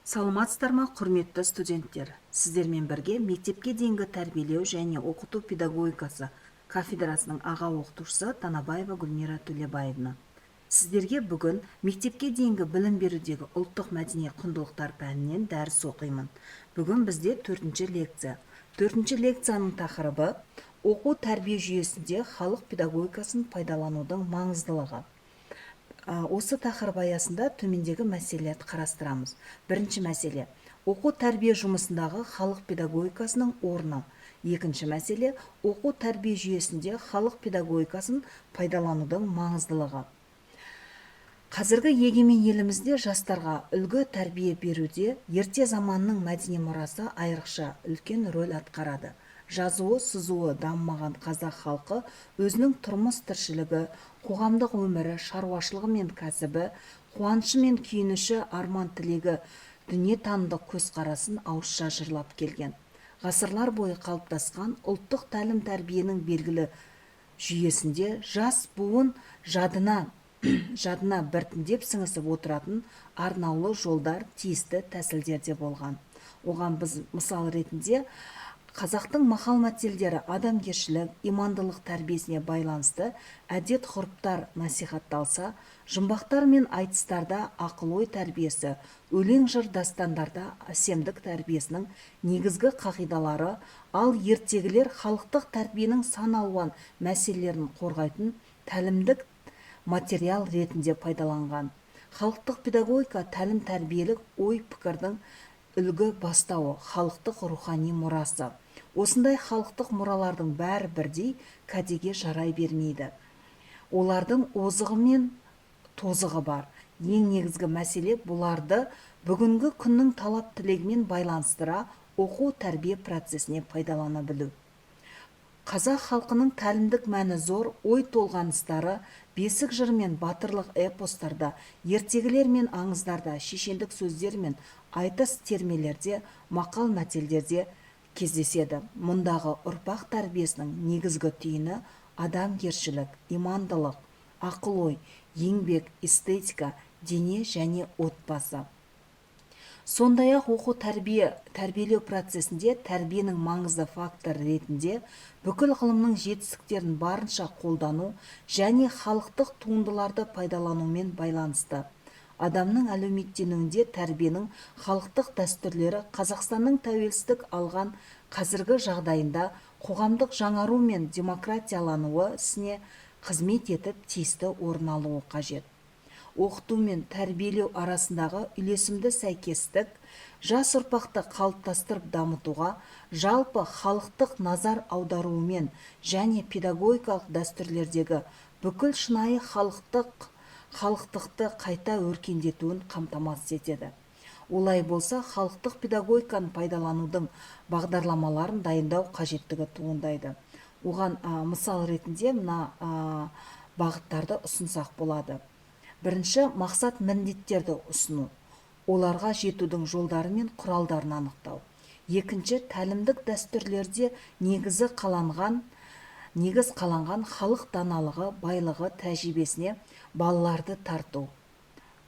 Саламатсыздар ма, құрметті студенттер? Сіздермен бірге мектепке дейінгі тәрбиелеу және оқыту педагогикасы кафедрасының аға оқытушысы Танабаева Гүлмира Төлебаевна. Сіздерге бүгін мектепке дейінгі білім берудегі ұлттық мәдени құндылықтар пәнінен дәріс оқимын. Бүгін бізде 4-ші лекция. 4-ші лекцияның тақырыбы оқу тәрбие жүйесінде халық педагогикасын пайдаланудың маңыздылығы. Осы тақырып аясында төмендегі мәселелерді қарастырамыз. Бірінші мәселе – оқу тәрбие жұмысындағы халық педагогикасының орны. Екінші мәселе – оқу тәрбие жүйесінде халық педагогикасын пайдаланудың маңыздылығы. Қазіргі егемен елімізде жастарға үлгі тәрбие беруде ерте заманның мәдени мұрасы айрықша үлкен рөл атқарады. Жазуы, сызуы дамымаған қазақ халқы өзінің тұрмыс тіршілігі, қоғамдық өмірі, шаруашылығы мен кәсібі, қуанышы мен күйініші, арман тілегі, дүниетанымдық көзқарасын ауызша жырлап келген. Ғасырлар бойы қалыптасқан ұлттық тәлім тәрбиенің белгілі жүйесінде жас буын жадына біртіндеп сіңісіп отыратын арнаулы жолдар, тиісті тәсілдерде болған. Оған біз мысал ретінде қазақтың мақал-мәтелдері адамгершілік, имандылық тәрбиесіне байланысты әдет-ғұрыптар насихатталса, жұмбақтар мен айтыстарда ақыл-ой тәрбиесі, өлең-жыр дастандарда әсемдік тәрбиесінің негізгі қағидалары, ал ертегілер халықтық тәрбиенің сан алуан мәселелерін қорғайтын тәлімдік материал ретінде пайдаланған. Халықтық педагогика тәлім тәрбиелік ой-пікірдің үлгі бастауы, халықтық рухани мұрасы. Осындай халықтық мұралардың бәрі бірдей кәдеге жарай бермейді. Олардың озығы мен тозығы бар. Ең негізгі мәселе бұларды бүгінгі күннің талап тілегімен байланыстыра оқу тәрбие процесіне пайдалана білу. Қазақ халқының тәлімдік мәні зор ой толғаныстары бесік жыр мен батырлық эпостарда, ертегілер мен аңыздарда, шешендік сөздер мен айтыс термелерде, мақал-мәтелдерде кездеседі. Мұндағы ұрпақ тәрбиесінің негізгі түйіні адамгершілік, имандылық, ақыл-ой, еңбек, эстетика, дене және отбасы. Сондай-ақ оқу тәрбиелеу процесінде тәрбиенің маңызды фактор ретінде бүкіл ғылымның жетістіктерін барынша қолдану және халықтық туындыларды пайдаланумен байланысты. Адамның әлеуметтенуінде тәрбиенің халықтық дәстүрлері Қазақстанның тәуелсіздік алған қазіргі жағдайында қоғамдық жаңару мен демократиялануы ісіне қызмет етіп тиісті орын алуы қажет. Оқыту мен тәрбиелеу арасындағы үйлесімді сәйкестік жас ұрпақты қалыптастырып дамытуға, жалпы халықтық назар аударуымен және педагогикалық дәстүрлердегі бүкіл шынайы халықтықты қайта өркендетуін қамтамасыз етеді. Олай болса, халықтық педагогиканы пайдаланудың бағдарламаларын дайындау қажеттігі туындайды. Оған мысал ретінде мына бағыттарды ұсынсақ болады. Бірінші, мақсат міндеттерді ұсыну, оларға жетудің жолдары мен құралдарын анықтау. Екінші, тәлімдік дәстүрлерде негіз қаланған халық даналығы, байлығы тәжірибесіне балаларды тарту.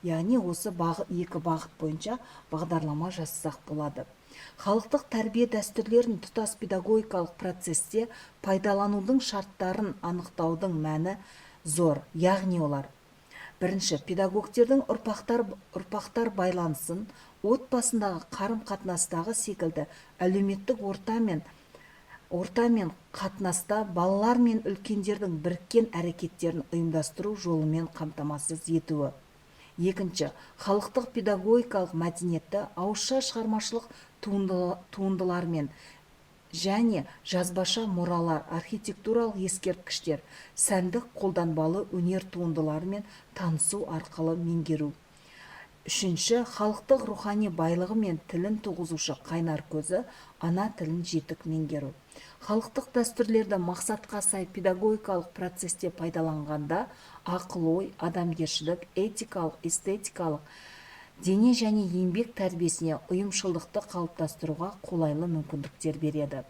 Яғни осы екі бағыт бойынша бағдарлама жасасақ болады. Халықтық тәрбие дәстүрлерін тұтас педагогикалық процесте пайдаланудың шарттарын анықтаудың мәні зор. Яғни олар: бірінші, педагогтердің ұрпақтар байланысын, отбасындағы қарым-қатынастағы секілді әлеуметтік орта мен қатынаста балалар мен үлкендердің біріккен әрекеттерін ұйымдастыру жолымен қамтамасыз етуі. Екінші, халықтық педагогикалық мәдениетті ауызша шығармашылық туындылармен және жазбаша мұралар, архитектуралық ескерткіштер, сәндік қолданбалы өнер туындыларымен танысу арқылы меңгеру. Үшінші, халықтық рухани байлығы мен тілін туғызушы қайнар көзі ана тілін жетік меңгеру. Халықтық дәстүрлерді мақсатқа сай педагогикалық процесте пайдаланғанда ақыл-ой, адамгершілік, этикалық, эстетикалық, дене және еңбек тәрбиесіне ұйымшылдықты қалыптастыруға қолайлы мүмкіндіктер береді.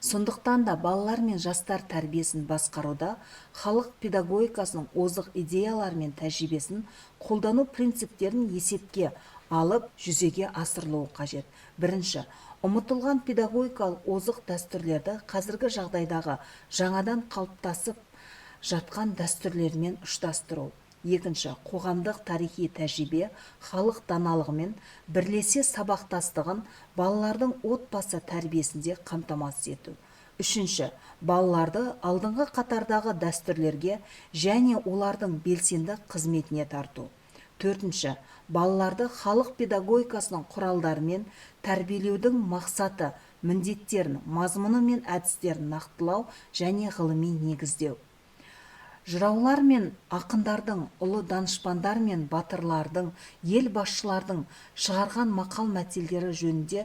Сондықтан да балалар мен жастар тәрбиесін басқаруда халық педагогикасының озық идеялары мен тәжірибесін қолдану принциптерін есепке алып жүзеге асырылуы қажет. Бірінші, ұмытылған педагогикалық озық дәстүрлерді қазіргі жағдайдағы жаңадан қалыптасып жатқан дәстүрлермен ұштастыру. Екінші, қоғамдық тарихи тәжірибе, халық даналығымен бірлесе сабақтастығын балалардың отбасы тәрбиесінде қамтамасыз ету. Үшінші, балаларды алдыңғы қатардағы дәстүрлерге және олардың белсенді қызметіне тарту. Төртінші, балаларды халық педагогикасының құралдарымен тәрбиелеудің мақсаты, міндеттерін, мазмұны мен әдістерін нақтылау және ғылыми негіздеу. Жыраулар мен ақындардың, ұлы данышпандар мен батырлардың, ел басшылардың шығарған мақал мәтелдері жөнінде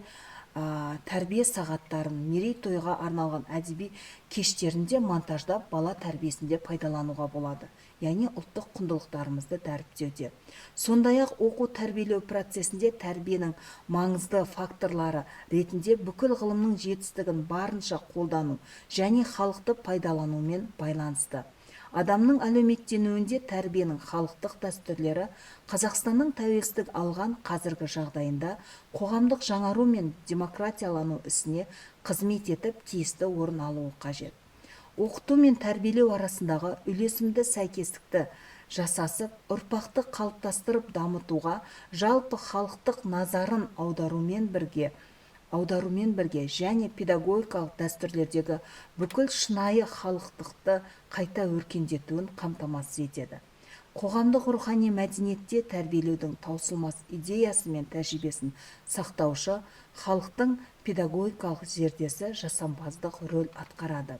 тәрбие сағаттарын, мерейтойға арналған әдеби кештерінде монтаждап бала тәрбиесінде пайдалануға болады. Яғни ұлттық құндылықтарымызды дәріптеуде. Сондай-ақ оқу тәрбиелеу процесінде тәрбиенің маңызды факторлары ретінде бүкіл ғылымның жетістігін барынша қолдану және халықты пайдаланумен байланысты. Адамның әлеуметтенуінде тәрбиенің халықтық дәстүрлері Қазақстанның тәуелсіздік алған қазіргі жағдайында қоғамдық жаңару мен демократиялану ісіне қызмет етіп тиісті орын алуы қажет. Оқыту мен тәрбиелеу арасындағы үйлесімді сәйкестікті жасасып, ұрпақты қалыптастырып дамытуға жалпы халықтық назарын аударумен бірге және педагогикалық дәстүрлердегі бүкіл шынайы халықтықты қайта өркендетуін қамтамасыз етеді. Қоғамдық рухани мәдениетте тәрбиелеудің таусылмас идеясы мен тәжірибесін сақтаушы халықтың педагогикалық зердесі жасампаздық рөл атқарады.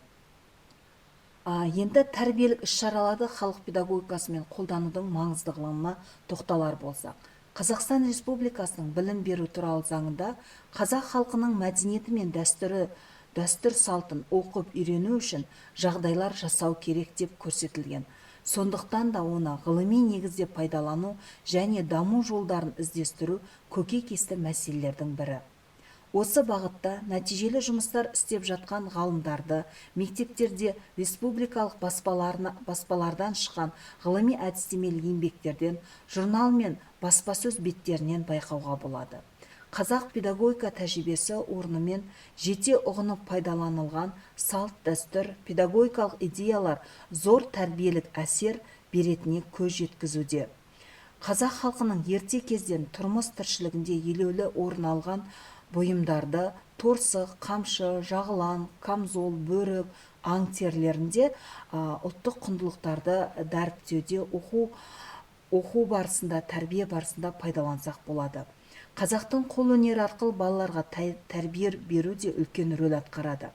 Енді тәрбиелік іс-шараларды халық педагогикасымен қолданудың маңыздылығына тоқталар болсақ. Қазақстан Республикасының білім беру туралы заңында қазақ халқының мәдениеті мен дәстүр салтын оқып үйрену үшін жағдайлар жасау керек деп көрсетілген. Сондықтан да оны ғылыми негізде пайдалану және даму жолдарын іздестіру көкейкесті мәселелердің бірі. Осы бағытта нәтижелі жұмыстар істеп жатқан ғалымдарды мектептерде республикалық баспалардан шыққан ғылыми әдістемелік еңбектерден, журнал мен баспасөз беттерінен байқауға болады. Қазақ педагогика тәжірибесі орнымен жете ұғынып пайдаланылған салт, дәстүр, педагогикалық идеялар зор тәрбиелік әсер беретініне көз жеткізуде. Қазақ халқының ерте кезден тұрмыс тіршілігінде елеулі орын алған бұйымдарды торсық, қамшы, жағылан, камзол, бөрік, аң терілерінде ұлттық құндылықтарды дәріптеуде оқу барысында, тәрбие барысында пайдалансақ болады. Қазақтың қол өнері арқылы балаларға тәрбие беруде үлкен рөл атқарады.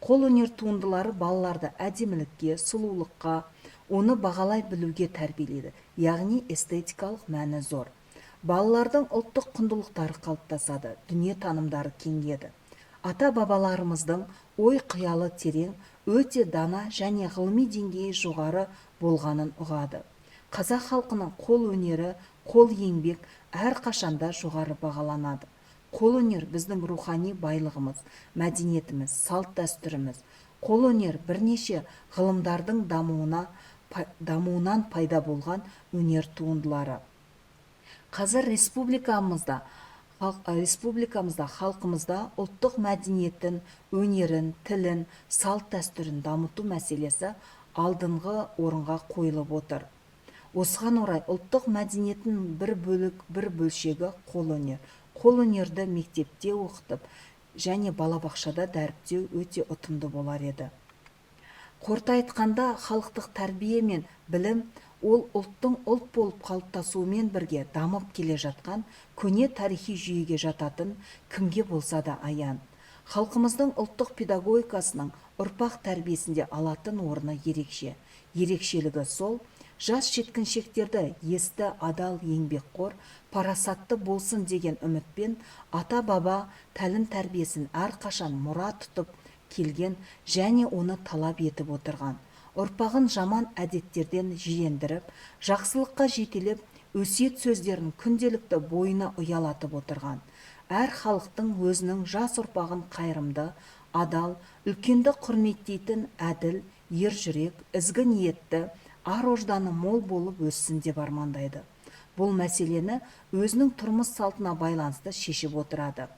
Қол өнер туындылары балаларды әдемілікке, сұлулыққа, оны бағалай білуге тәрбиелейді, яғни эстетикалық мәні зор. Балалардың ұлттық құндылықтары қалыптасады, дүние танымдары кеңейеді. Ата-бабаларымыздың ой қиялы терең, өте дана және ғылыми деңгейі жоғары болғанын ұғады. Қазақ халқының қол өнері, қол еңбек әрқашанда жоғары бағаланады. Қол өнер біздің рухани байлығымыз, мәдениетіміз, салт дәстүріміз. Қол өнер бірнеше ғылымдардың дамуынан пайда болған өнер туындылары. Қазір республикамызда халқымызда ұлттық мәдениетін, өнерін, тілін, салт дәстүрін дамыту мәселесі алдыңғы орынға қойылып отыр. Осыған орай ұлттық мәдениеттің бір бөлшегі қол өнер. Қол өнерді мектепте оқытып және балабақшада дәріптеу өте ұтымды болар еді. Қорыта айтқанда, халықтық тәрбие мен білім ол ұлттың ұлт болып қалыптасуымен бірге дамып келе жатқан көне тарихи жүйеге жататын кімге болса да аян. Халқымыздың ұлттық педагогикасының ұрпақ тәрбиесінде алатын орны ерекше. Ерекшелігі сол, жас жеткіншектерді есті, адал, еңбекқор, парасатты болсын деген үмітпен ата-баба тәлім тәрбиесін әрқашан мұра тұтып келген және оны талап етіп отырған. Ұрпағын жаман әдеттерден жиендіріп, жақсылыққа жетелеп, өсиет сөздерін күнделікті бойына ұялатып отырған. Әр халықтың өзінің жас ұрпағын қайырымды, адал, үлкенді құрметтейтін әділ, ержүрек, ізгі ниетті, ар-ожданы мол болып өссін деп армандайды. бұл мәселені өзінің тұрмыс салтына байланысты шешіп отырады.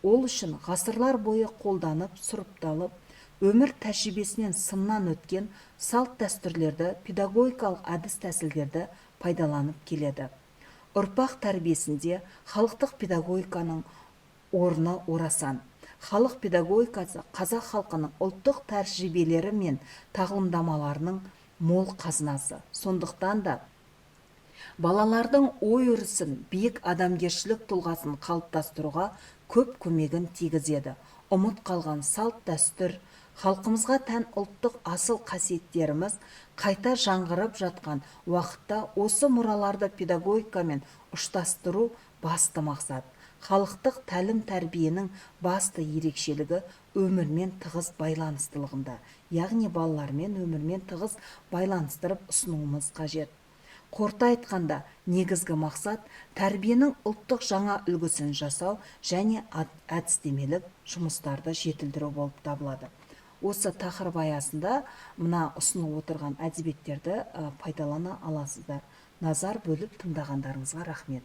Ол үшін ғасырлар бойы қолданып, сұрыпталып, өмір тәжірибесінен сыннан өткен салт дәстүрлерді, педагогикалық әдіс тәсілдерді пайдаланып келеді. Ұрпақ тәрбиесінде халықтық педагогиканың орны орасан. Халық педагогикасы қазақ халқының ұлттық тәжірибелері мен тағылымдамаларының мол қазынасы. Сондықтан да балалардың ой өрісін, биік адамгершілік тұлғасын қалыптастыруға көп көмегін тигізеді. Ұмыт қалған салт дәстүр, халқымызға тән ұлттық асыл қасиеттеріміз қайта жаңғырып жатқан уақытта осы мұраларды педагогикамен ұштастыру басты мақсат. Халықтық тәлім тәрбиенің басты ерекшелігі өмірмен тығыз байланыстылығында, яғни балалармен өмірмен тығыз байланыстырып ұсынуымыз қажет. Қорыта айтқанда, негізгі мақсат тәрбиенің ұлттық жаңа үлгісін жасау және әдістемелік жұмыстарды жетілдіру болып табылады. Осы тақырып аясында мына ұсынып отырған әдебиеттерді пайдалана аласыздар. Назар бөліп тыңдағандарыңызға рахмет.